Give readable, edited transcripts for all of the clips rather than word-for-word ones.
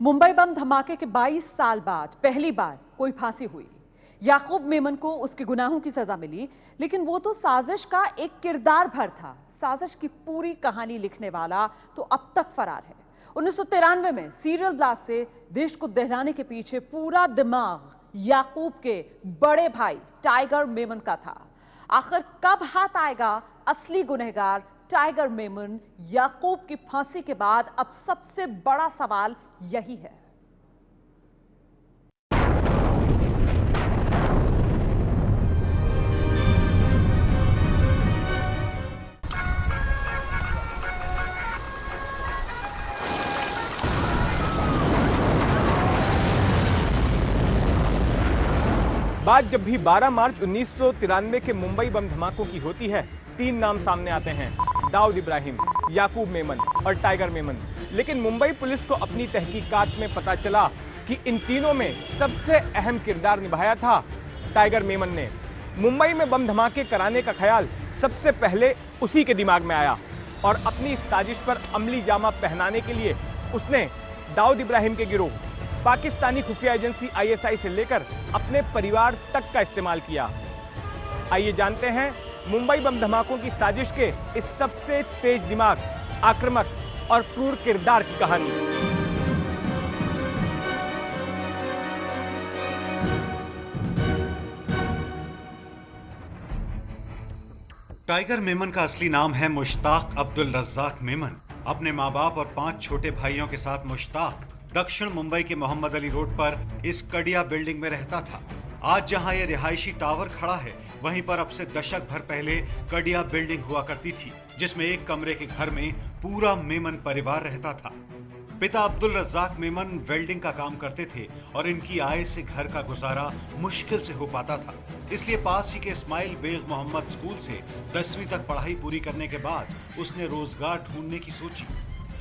मुंबई बम धमाके के 22 साल बाद पहली बार कोई फांसी हुई। याकूब मेमन को उसके गुनाहों की सजा मिली, लेकिन वो तो साजिश का एक किरदार भर था। साजिश की पूरी कहानी लिखने वाला तो अब तक फरार है। 1993 में सीरियल ब्लास्ट से देश को दहलाने के पीछे पूरा दिमाग याकूब के बड़े भाई टाइगर मेमन का था। आखिर कब हाथ आएगा असली गुनहगार टाइगर मेमन? याकूब की फांसी के बाद अब सबसे बड़ा सवाल यही है। बात जब भी 12 मार्च 1993 के मुंबई बम धमाकों की होती है, तीन नाम सामने आते हैं: दाऊद इब्राहिम, याकूब मेमन और टाइगर मेमन। लेकिन मुंबई पुलिस को अपनी तहकीकात में पता चला कि इन तीनों में सबसे अहम किरदार निभाया था टाइगर मेमन ने। मुंबई में बम धमाके कराने का ख्याल सबसे पहले उसी के दिमाग में आया और अपनी इस साजिश पर अमली जामा पहनाने के लिए उसने दाऊद इब्राहिम के गिरोह, पाकिस्तानी खुफिया एजेंसी ISI से लेकर अपने परिवार तक का इस्तेमाल किया। आइए जानते हैं मुंबई बम धमाकों की साजिश के इस सबसे तेज दिमाग, आक्रामक और क्रूर किरदार की कहानी। टाइगर मेमन का असली नाम है मुश्ताक अब्दुल रज्जाक मेमन। अपने माँ बाप और 5 छोटे भाइयों के साथ मुश्ताक दक्षिण मुंबई के मोहम्मद अली रोड पर इस कड़िया बिल्डिंग में रहता था। आज जहां ये रिहायशी टावर खड़ा है, वहीं पर अब से दशक भर पहले कड़िया बिल्डिंग हुआ करती थी, जिसमें एक कमरे के घर में पूरा मेमन परिवार रहता था। पिता अब्दुल रज्जाक मेमन वेल्डिंग का काम करते थे और इनकी आय से घर का गुजारा मुश्किल से हो पाता था। इसलिए पास ही के इस्माइल बेग मोहम्मद स्कूल से 10वीं तक पढ़ाई पूरी करने के बाद उसने रोजगार ढूंढने की सोची।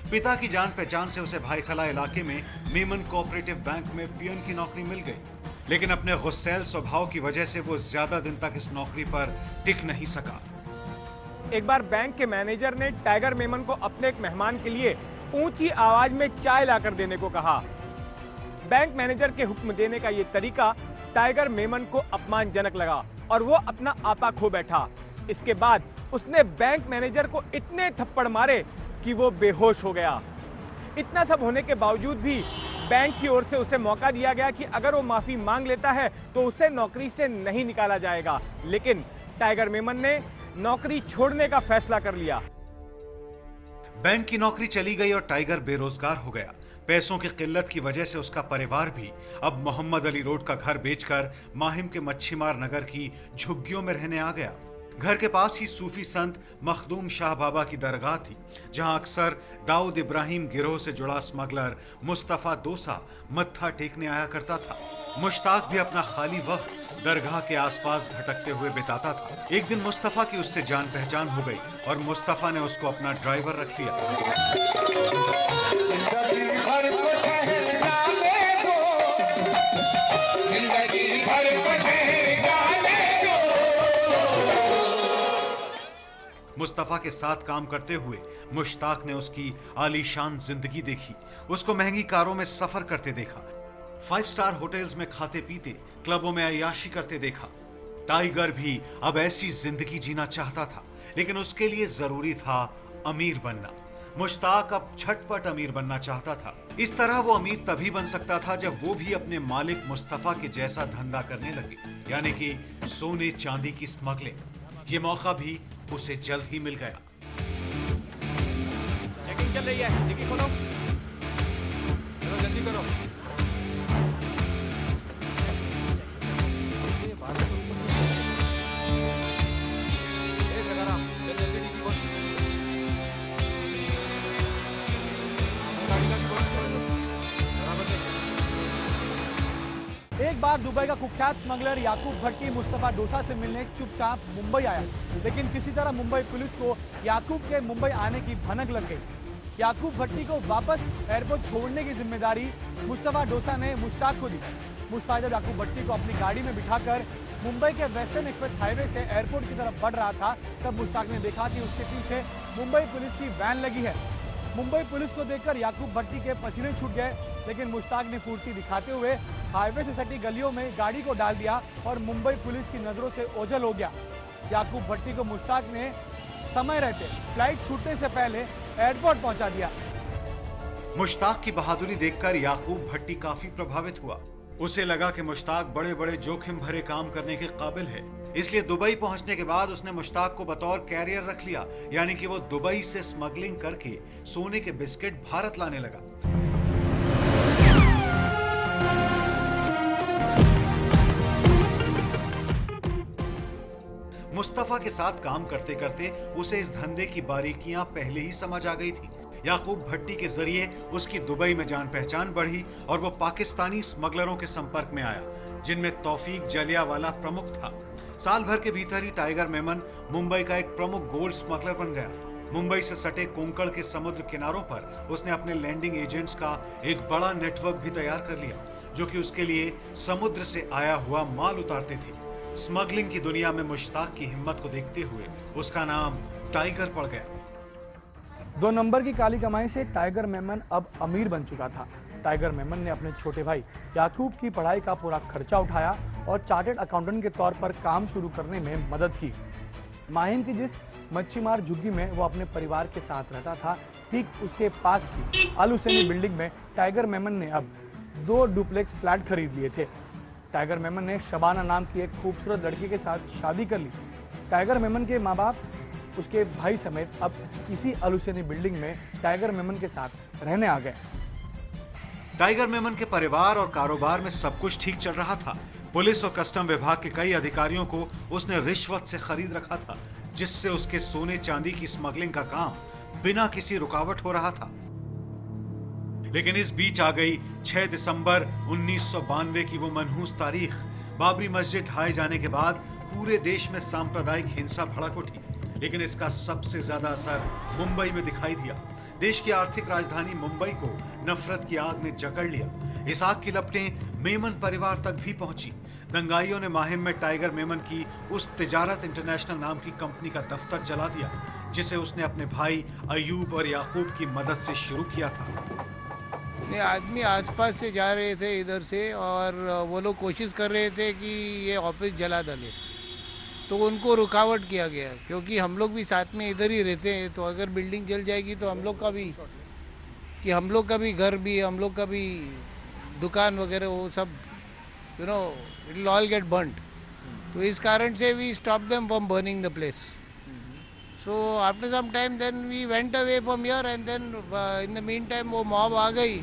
पिता की जान पहचान से उसे भाईखला इलाके में मेमन कोऑपरेटिव बैंक में पियन की नौकरी मिल गई, लेकिन अपने गुस्सैल स्वभाव की वजह से वो ज्यादा दिन तक इस नौकरी पर टिक नहीं सका। एक बार बैंक के मैनेजर ने टाइगर मेमन को अपने एक मेहमान के लिए ऊंची आवाज में चाय लाकर देने को कहा। बैंक मैनेजर के हुक्म देने का यह तरीका टाइगर मेमन को अपमानजनक लगा और वो अपना आपा खो बैठा। इसके बाद उसने बैंक मैनेजर को इतने थप्पड़ मारे कि वो बेहोश हो गया। इतना सब होने के बावजूद भी बैंक की ओर से उसे मौका दिया गया कि अगर वो माफी मांग लेता है तो उसे नौकरी से नहीं निकाला जाएगा। लेकिन टाइगर मेमन ने नौकरी छोड़ने का फैसला कर लिया। बैंक की नौकरी चली गई और टाइगर बेरोजगार हो गया। पैसों की किल्लत की वजह से उसका परिवार भी अब मोहम्मद अली रोड का घर बेचकर माहिम के मच्छीमार नगर की झुग्गियों में रहने आ गया। घर के पास ही सूफी संत मखदूम शाह बाबा की दरगाह थी, जहां अक्सर दाऊद इब्राहिम गिरोह से जुड़ा स्मगलर मुस्तफा दोसा मत्था टेकने आया करता था। मुश्ताक भी अपना खाली वक्त दरगाह के आसपास भटकते हुए बिताता था। एक दिन मुस्तफा की उससे जान पहचान हो गई और मुस्तफा ने उसको अपना ड्राइवर रख लिया। मुस्तफा के साथ काम करते हुए मुश्ताक ने उसकी आलीशान जिंदगी देखी, उसको महंगी कारों में सफर करते देखा, 5 स्टार होटल्स में खाते पीते, क्लबों में अय्याशी करते देखा। टाइगर भी अब ऐसी जिंदगी जीना चाहता था, लेकिन उसके लिए जरूरी था अमीर बनना। मुश्ताक अब झटपट अमीर बनना चाहता था। इस तरह वो अमीर तभी बन सकता था जब वो भी अपने मालिक मुस्तफा के जैसा धंधा करने लगे, यानी कि सोने चांदी की स्मगलिंग। ये मौका भी उसे जल्द ही मिल गया। चेकिंग चल रही है, डिग्गी खोलो। चलो जल्दी करो। एक बार दुबई का कुख्यात स्मगलर याकूब भट्टी मुस्तफा डोसा से मिलने चुपचाप मुंबई आया, लेकिन किसी तरह मुंबई पुलिस को याकूब के मुंबई आने की भनक लग गई। याकूब भट्टी को वापस एयरपोर्ट छोड़ने की जिम्मेदारी मुस्तफा डोसा ने मुश्ताक को दी। मुश्ताक जब याकूब भट्टी को अपनी गाड़ी में बिठाकर मुंबई के वेस्टर्न एक्सप्रेस हाईवे से एयरपोर्ट की तरफ बढ़ रहा था, तब मुश्ताक ने देखा कि उसके पीछे मुंबई पुलिस की वैन लगी है। मुंबई पुलिस को देखकर याकूब भट्टी के पसीने छूट गए, लेकिन मुश्ताक ने फुर्ती दिखाते हुए हाईवे से सटी गलियों में गाड़ी को डाल दिया और मुंबई पुलिस की नजरों से ओझल हो गया। याकूब भट्टी को मुश्ताक ने समय रहते फ्लाइट छूटने से पहले एयरपोर्ट पहुंचा दिया। मुश्ताक की बहादुरी देखकर याकूब भट्टी काफी प्रभावित हुआ। उसे लगा कि मुश्ताक बड़े बड़े जोखिम भरे काम करने के काबिल है, इसलिए दुबई पहुंचने के बाद उसने मुश्ताक को बतौर कैरियर रख लिया, यानी कि वो दुबई से स्मगलिंग करके सोने के बिस्किट भारत लाने लगा। मुस्तफा के साथ काम करते करते उसे इस धंधे की बारीकियां पहले ही समझ आ गई थी। याकूब भट्टी के जरिए उसकी दुबई में जान पहचान बढ़ी और वो पाकिस्तानी स्मगलरों के संपर्क में आया, जिनमें तौफीक जलियावाला प्रमुख था। साल भर के भीतर ही टाइगर मेमन मुंबई का एक प्रमुख गोल्ड स्मगलर बन गया। मुंबई से सटे कोंकण के समुद्र किनारों पर उसने अपने लैंडिंग एजेंट्स का एक बड़ा नेटवर्क भी तैयार कर लिया, जो कि उसके लिए समुद्र से आया हुआ माल उतारते थे। स्मगलिंग की दुनिया में मुश्ताक की हिम्मत को देखते हुए उसका नाम टाइगर पड़ गया। 2 नंबर की काली कमाई से टाइगर मेमन अब अमीर बन चुका था। टाइगर मेमन ने अपने छोटे भाई याकूब की पढ़ाई का पूरा खर्चा उठाया और चार्टर्ड अकाउंटेंट के तौर पर काम शुरू करने में मदद की। माहिम की जिस मच्छीमार झुग्गी में वो अपने परिवार के साथ रहता था, ठीक उसके पास की अल हुसैनी बिल्डिंग में टाइगर मेमन ने अब 2 डुप्लेक्स फ्लैट खरीद लिए थे। टाइगर मेमन ने शबाना नाम की एक खूबसूरत लड़की के साथ शादी कर ली। टाइगर मेमन के माँ बाप उसके भाई समेत अब इसी अल हुसैनी बिल्डिंग में टाइगर मेमन के साथ रहने आ गए। टाइगर मेमन के परिवार और कारोबार में सब कुछ ठीक चल रहा था। पुलिस और कस्टम विभाग के कई अधिकारियों को उसने रिश्वत से खरीद रखा था, जिससे उसके सोने चांदी की स्मगलिंग का काम बिना किसी रुकावट हो रहा था। लेकिन इस बीच आ गई 6 दिसंबर 1992 की वो मनहूस तारीख। बाबरी मस्जिद ढहाए जाने के बाद पूरे देश में सांप्रदायिक हिंसा भड़क उठी, लेकिन इसका सबसे ज्यादा असर मुंबई में दिखाई दिया। देश की आर्थिक राजधानी मुंबई को नफरत की आग ने जकड़ लिया। इस आग की लपटें मेमन परिवार तक भी पहुंची। दंगाइयों ने माहिम में टाइगर मेमन की उस तिजारत इंटरनेशनल नाम की कंपनी का दफ्तर जला दिया, जिसे उसने अपने भाई अयूब और याकूब की मदद से शुरू किया था। आदमी आसपास से जा रहे थे इधर से, और वो लोग कोशिश कर रहे थे कि ये ऑफिस जला डाले, तो उनको रुकावट किया गया, क्योंकि हम लोग भी साथ में इधर ही रहते हैं। तो अगर बिल्डिंग जल जाएगी तो हम लोग का भी घर भी, हम लोग का भी दुकान वगैरह, वो सब it will all get burned. तो इस कारण से we stop them from burning the place. So after some time then we went away from here, and then in the meantime वो मॉब आ गई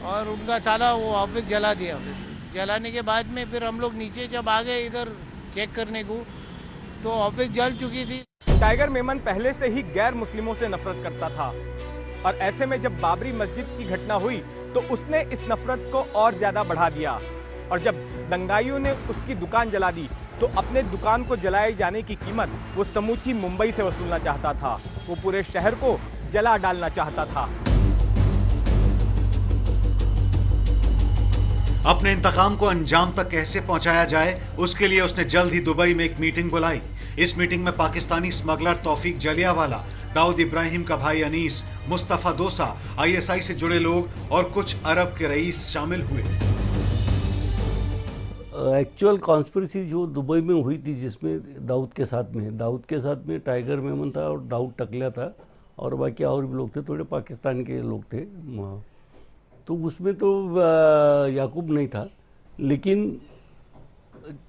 और उनका सारा वो ऑफिस जला दिया। फिर जलाने के बाद में फिर हम लोग नीचे जब आ गए इधर चेक करने को, तो ऑफिस जल चुकी थी। टाइगर मेमन पहले से ही गैर मुस्लिमों से नफरत करता था, और ऐसे में जब बाबरी मस्जिद की घटना हुई तो उसने इस नफरत को और ज्यादा बढ़ा दिया। और जब दंगाइयों ने उसकी दुकान जला दी तो अपने दुकान को जलाए जाने की कीमत वो समूची मुंबई से वसूलना चाहता था। वो पूरे शहर को जला डालना चाहता था। अपने इंतकाम को अंजाम तक कैसे पहुंचाया जाए, उसके लिए उसने जल्द ही दुबई में एक मीटिंग बुलाई। इस मीटिंग में पाकिस्तानी स्मगलर तौफीक जलियावाला, दाऊद इब्राहिम का भाई अनीस, मुस्तफा दोसा, ISI से जुड़े लोग और कुछ अरब के रईस शामिल हुए। एक्चुअल कॉन्स्पिरेसी जो दुबई में हुई थी, जिसमें दाऊद के साथ में टाइगर मेमन था और दाऊद टकला था, और बाकी और भी लोग थे, थोड़े पाकिस्तान के लोग थे। तो उसमें तो याकूब नहीं था, लेकिन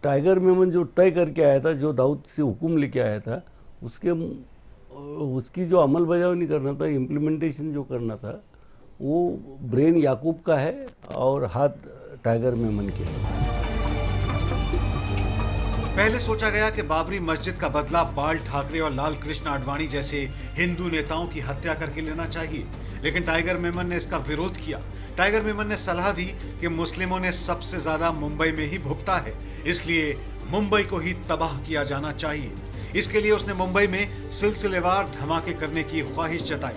टाइगर मेमन जो तय करके आया था, जो दाऊद से हुक्म लेके आया था, उसकी जो अमल बजावनी करना था, इम्प्लीमेंटेशन जो करना था, वो ब्रेन याकूब का है और हाथ टाइगर मेमन के। पहले सोचा गया कि बाबरी मस्जिद का बदला बाल ठाकरे और लाल कृष्ण आडवाणी जैसे हिंदू नेताओं की हत्या करके लेना चाहिए, लेकिन टाइगर मेमन ने इसका विरोध किया। टाइगर मेमन ने सलाह दी कि मुस्लिमों ने सबसे ज्यादा मुंबई में ही भुगता है, इसलिए मुंबई को ही तबाह किया जाना चाहिए। इसके लिए उसने मुंबई में सिलसिलेवार धमाके करने की ख्वाहिश जताई।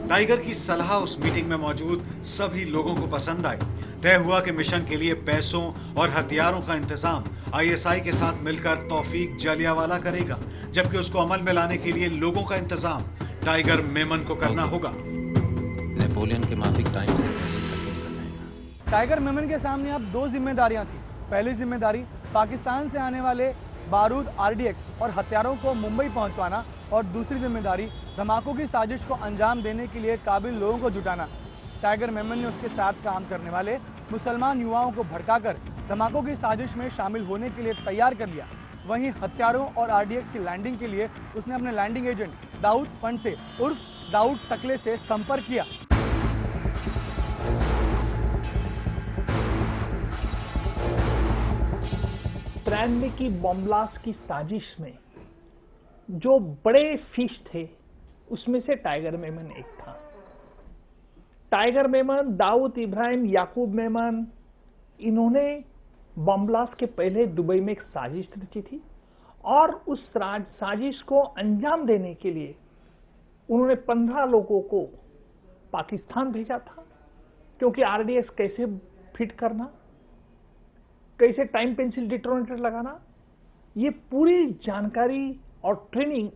टाइगर की सलाह उस मीटिंग में मौजूद सभी लोगों को पसंद आई। तय हुआ कि मिशन के लिए पैसों और हथियारों का इंतजाम आईएसआई के साथ मिलकर तौफीक जालियावाला करेगा, जबकि उसको अमल में लाने के लिए लोगों का इंतजाम टाइगर मेमन को करना होगा। नेपोलियन के माफिक टाइम से पहले खत्म कर जाएगा। टाइगर मेमन के सामने अब दो जिम्मेदारियां थी। पहली जिम्मेदारी पाकिस्तान से आने वाले बारूद, आरडीएक्स और हथियारों को मुंबई पहुंचवाना, और दूसरी जिम्मेदारी धमाकों की साजिश को अंजाम देने के लिए काबिल लोगों को जुटाना। टाइगर मेमन ने उसके साथ काम करने वाले मुसलमान युवाओं को भड़काकर धमाकों की साजिश में शामिल होने के लिए तैयार कर लिया। वहीं हथियारों और आरडीएक्स की लैंडिंग के लिए उसने अपने लैंडिंग एजेंट दाऊद फणसे उर्फ दाऊद टकले से संपर्क किया। तिरानवे की बॉम्ब ब्लास्ट की साजिश में जो बड़े फिश थे उसमें से टाइगर मेमन एक था। टाइगर मेमन, दाऊद इब्राहिम, याकूब मेमन, इन्होंने बॉम्ब ब्लास्ट के पहले दुबई में एक साजिश रची थी और उस साजिश को अंजाम देने के लिए उन्होंने 15 लोगों को पाकिस्तान भेजा था, क्योंकि आरडीएक्स कैसे फिट करना, कैसे टाइम पेंसिल डिटोनेटर लगाना, ये पूरी जानकारी और ट्रेनिंग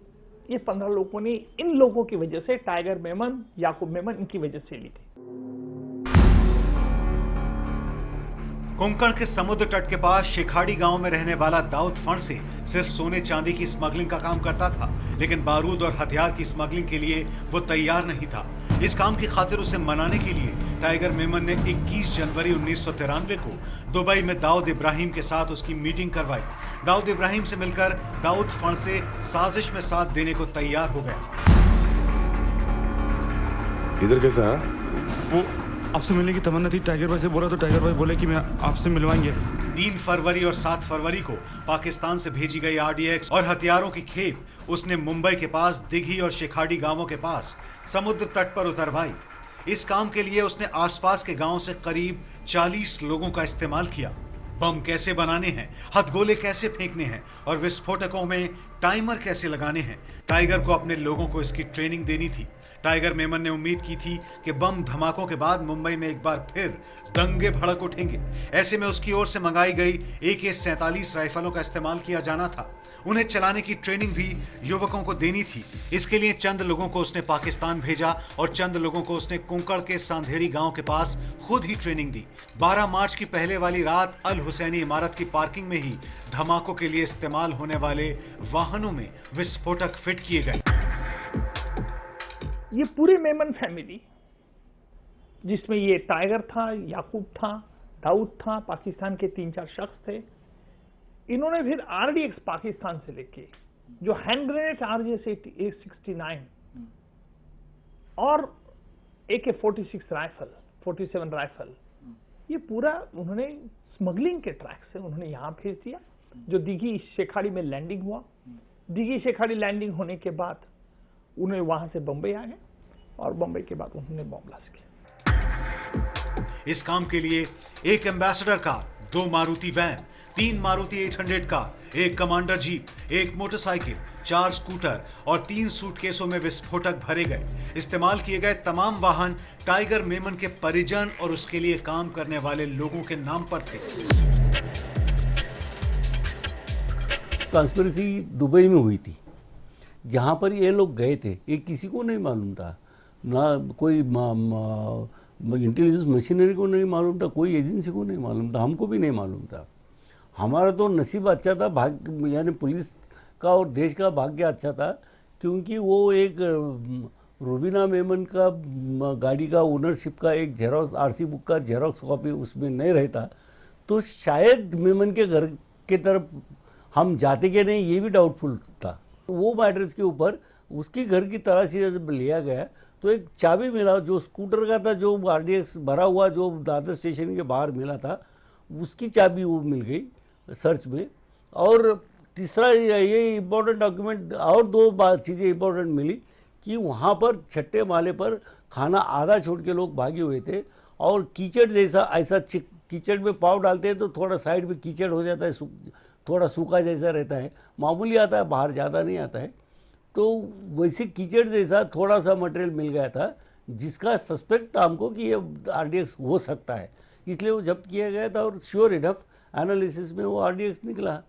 ये 15 लोगों ने इन लोगों की वजह से, टाइगर मेमन, याकूब मेमन, इनकी वजह से ली थी। कोंकण के समुद्र तट के पास शेखाड़ी गांव में रहने वाला दाऊद फणसे सिर्फ सोने चांदी की स्मगलिंग का काम करता था, लेकिन बारूद और हथियार की स्मगलिंग के लिए वो तैयार नहीं था। इस काम की खातिर उसे मनाने के लिए टाइगर मेमन ने 21 जनवरी 1993 को दुबई में दाऊद इब्राहिम के साथ उसकी मीटिंग करवाई। दाऊद इब्राहिम से मिलकर दाऊद फणसे साजिश में साथ देने को तैयार हो गया। इधर कैसा? वो आपसे मिलने की तमन्ना थी। टाइगर भाई से बोला तो टाइगर भाई बोले कि मैं आपसे मिलवाएंगे। 3 फरवरी और 7 फरवरी को पाकिस्तान से भेजी गई आरडीएक्स और हथियारों की खेप उसने मुंबई के पास दिघी और शेखाड़ी गांवों के पास समुद्र तट पर उतरवाई। इस काम के लिए उसने आसपास के गांव से करीब 40 लोगों का इस्तेमाल किया। बम कैसे बनाने हैं, हथगोले कैसे फेंकने हैं और विस्फोटकों में टाइमर कैसे लगाने हैं, टाइगर को अपने लोगों को इसकी ट्रेनिंग देनी थी। टाइगर मेमन ने उम्मीद की थी कि बम धमाकों के बाद मुंबई में एक बार फिर दंगे भड़क उठेंगे। ऐसे में उसकी ओर से मंगाई गई AK-47 राइफलों का इस्तेमाल किया जाना था। उन्हें चलाने की ट्रेनिंग भी युवकों को देनी थी। इसके लिए चंद लोगों को उसने पाकिस्तान भेजा और चंद लोगों को उसने कोंकण के सांधेरी गांव के पास खुद ही ट्रेनिंग दी। 12 मार्च की पहले वाली रात अल हुसैनी इमारत की पार्किंग में ही धमाकों के लिए इस्तेमाल होने वाले वाहनों में विस्फोटक फिट किए गए। ये पूरी मेमन फैमिली, जिसमें ये टाइगर था, याकूब था, दाऊद था, पाकिस्तान के 3-4 शख्स थे, इन्होंने फिर आरडीएक्स पाकिस्तान से लेके जो हैंड ग्रेनेड RJ-69 और AK-47 राइफल, ये पूरा उन्होंने स्मगलिंग के ट्रैक से उन्होंने यहाँ भेज दिया, जो दिघी शेखाड़ी में लैंडिंग हुआ। दिघी शेखाड़ी लैंडिंग होने के बाद उन्हें वहां से बम्बई आ गए और बम्बई के बाद उन्होंने बॉम्ब ब्लास्ट किया। इस काम के लिए एक Ambassador car, 2 Maruti van, 3 Maruti 800 car, 1 Commander jeep, 1 motorcycle, 4 scooter और 3 सूटकेसों में विस्फोटक भरे गए। इस्तेमाल किए गए तमाम वाहन टाइगर मेमन के परिजन और उसके लिए काम करने वाले लोगों के नाम पर थे। कॉन्स्पिरेसी दुबई में हुई थी, जहाँ पर ये लोग गए थे, ये किसी को नहीं मालूम था, ना कोई इंटेलिजेंस मशीनरी को नहीं मालूम था, कोई एजेंसी को नहीं मालूम था, हमको भी नहीं मालूम था। हमारा तो नसीब अच्छा था, भाग्य यानी पुलिस का और देश का भाग्य अच्छा था, क्योंकि वो एक रूबीना मेमन का गाड़ी का ओनरशिप का एक जेरोक्स RC बुक का जेरोक्स कॉपी उसमें नहीं रहता, तो शायद मेमन के घर के तरफ हम जाते कि नहीं ये भी डाउटफुल था। वो एड्रेस के ऊपर उसकी घर की तलाशी जब लिया गया तो एक चाबी मिला जो स्कूटर का था, जो RDX भरा हुआ जो दादर स्टेशन के बाहर मिला था, उसकी चाबी वो मिल गई सर्च में। और तीसरा ये इम्पोर्टेंट डॉक्यूमेंट और 2 चीज़ें इम्पोर्टेंट मिली कि वहाँ पर छठे माले पर खाना आधा छोड़ के लोग भागे हुए थे और कीचड़ जैसा ऐसा कीचड़ में पाँव डालते हैं तो थोड़ा साइड में कीचड़ हो जाता है, थोड़ा सूखा जैसा रहता है, मामूली आता है, बाहर ज़्यादा नहीं आता है। तो वैसे कीचड़ जैसा थोड़ा सा मटेरियल मिल गया था, जिसका सस्पेक्ट था हमको कि ये RDX हो सकता है। इसलिए वो जब्त किया गया था और श्योर इनफ एनालिसिस में वो RDX निकला।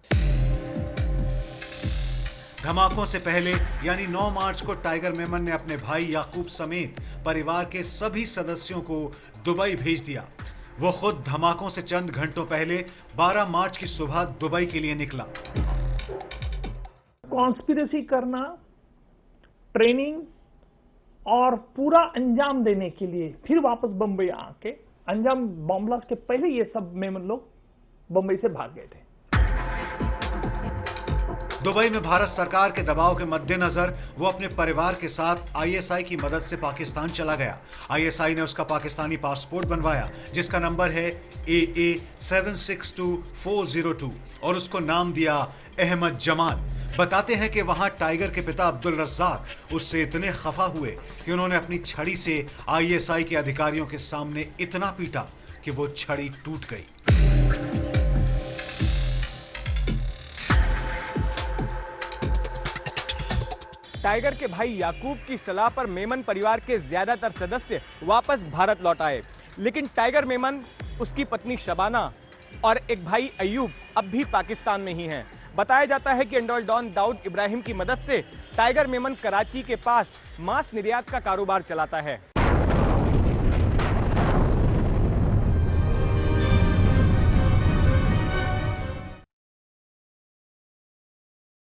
धमाकों से पहले यानी 9 मार्च को टाइगर मेमन ने अपने भाई याकूब समेत परिवार के सभी सदस्यों को दुबई भेज दिया। वो खुद धमाकों से चंद घंटों पहले 12 मार्च की सुबह दुबई के लिए निकला। कॉन्स्पिरेसी करना, ट्रेनिंग और पूरा अंजाम देने के लिए फिर वापस बंबई आके अंजाम बॉम्ब ब्लास्ट के पहले ये सब मेमन लोग बंबई से भाग गए थे। दुबई में भारत सरकार के दबाव के मद्देनजर वो अपने परिवार के साथ ISI की मदद से पाकिस्तान चला गया। ISI ने उसका पाकिस्तानी पासपोर्ट बनवाया जिसका नंबर है AA762402 और उसको नाम दिया अहमद जमाल। बताते हैं कि वहां टाइगर के पिता अब्दुल रज्जाक उससे इतने खफा हुए कि उन्होंने अपनी छड़ी से ISI के अधिकारियों के सामने इतना पीटा कि वो छड़ी टूट गई। टाइगर के भाई याकूब की सलाह पर मेमन परिवार के ज्यादातर सदस्य वापस भारत लौट आए, लेकिन टाइगर मेमन, उसकी पत्नी शबाना और एक भाई अयूब अब भी पाकिस्तान में ही हैं। बताया जाता है कि इंडोल डॉन दाऊद इब्राहिम की मदद से टाइगर मेमन कराची के पास मांस निर्यात का कारोबार चलाता है।